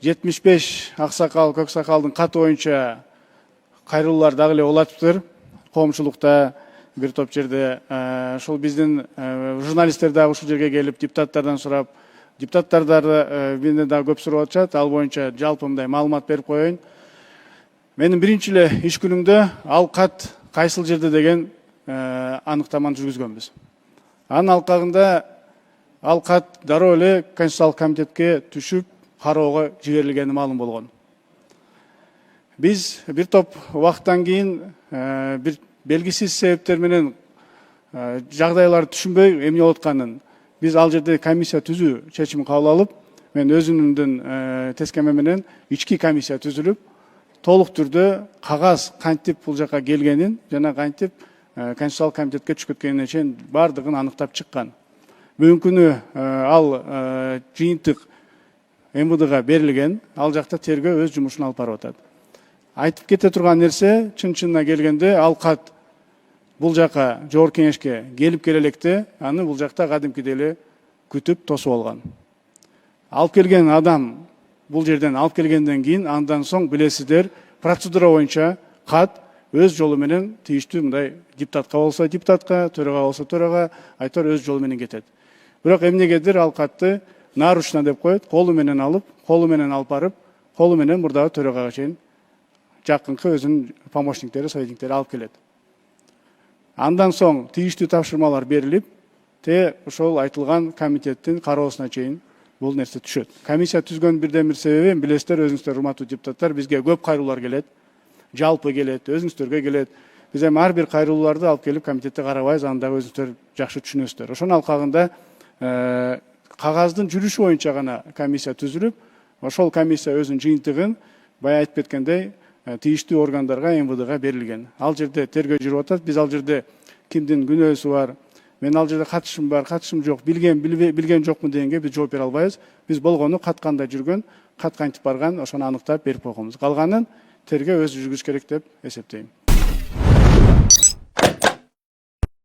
75 аксакал, көксакалдын каты боюнча кайрылуулар дагы эле болуп атыптыр. Коомчулукта бир топ жерде ошол биздин журналисттер дагы ушул жерге келип депутаттардан сурап, депутаттар менден дагы көп сурап атышат. Ал боюнча жалпы мындай маалымат берип коеюн. Менин биринчи эле иш күнүмдө ал кат кайсыл жерде деген аныктаманы жүргүзгөнбүз. Анын алкагында ал кат дароо эле Конституциялык комитетке түшүп кароого жиберилгени маалым болгон. Биз бир топ убакыттан кийин бир белгисиз себептер менен жагдайларды түшүнбөй эмне болуп атканын биз ал жерде комиссия түзүү чечимин кабыл алып, мен өзүмдүн тескеме менен ички комиссия түзүлүп, толук түрдө кагаз кантип бул жака келгенин жана кантип Конституциялык комитетке түшүп кеткенине чейин бардыгын аныктап чыккан. Бүгүнкү күнү ал жыйынтык МВДга берилген, ал жакта тергөө өз жумушун алып барып атат. Айтып кете турган нерсе, чын-чынына келгенде, ал кат бул жака жогорку кеңешке келип келе электе, аны бул жакта кадимкидей эле күтүп тосуп алган. Алып келген адам бул жерден алып келгенден кийин, андан соң билесиздер, процедура боюнча кат өз жолу менен тийиштүү мындай депутатка болсо депутатка, төрага болсо төрага, айтор өз жолу менен кетет. Бирок эмнегедир ал катты нарушно деп коет, колу менен алып, колу менен алып барып, колу менен мурдагы төрагага чейин жакынкы өзүнүн помощниктери, советниктери алып келет. Андан соң тийиштүү тапшырмалар берилип, ошол айтылган комитеттин кароосуна чейин бул нерсе түшөт. Комиссия түзгөн бирден бир себеби, билесиздер, өзүңүздөр урматтуу депутаттар, бизге көп кайрылуулар келет, жалпы келет, өзүңүздөргө келет. Биз эми ар бир кайрылууларды алып келип комитетте карабайбыз, аны дагы өзүңүздөр жакшы түшүнөсүздөр. Ошонун алкагында кагаздын жүрүшү боюнча гана комиссия түзүлүп, ошол комиссия өзүнүн жыйынтыгын бая айтып кеткендей тийиштүү органдарга, МВДга берилген. Ал жерде тергөө жүрүп атат. Биз ал жерде кимдин күнөөсү бар, мен ал жерде катышым бар, катышым жок, билген жокмун дегенге биз жооп бере албайбыз. Биз болгону кат кандай жүргөн, кат кантип барган, ошону аныктап берип койгонбуз. Калганын тергөө өзү жүргүзүш керек деп эсептейм.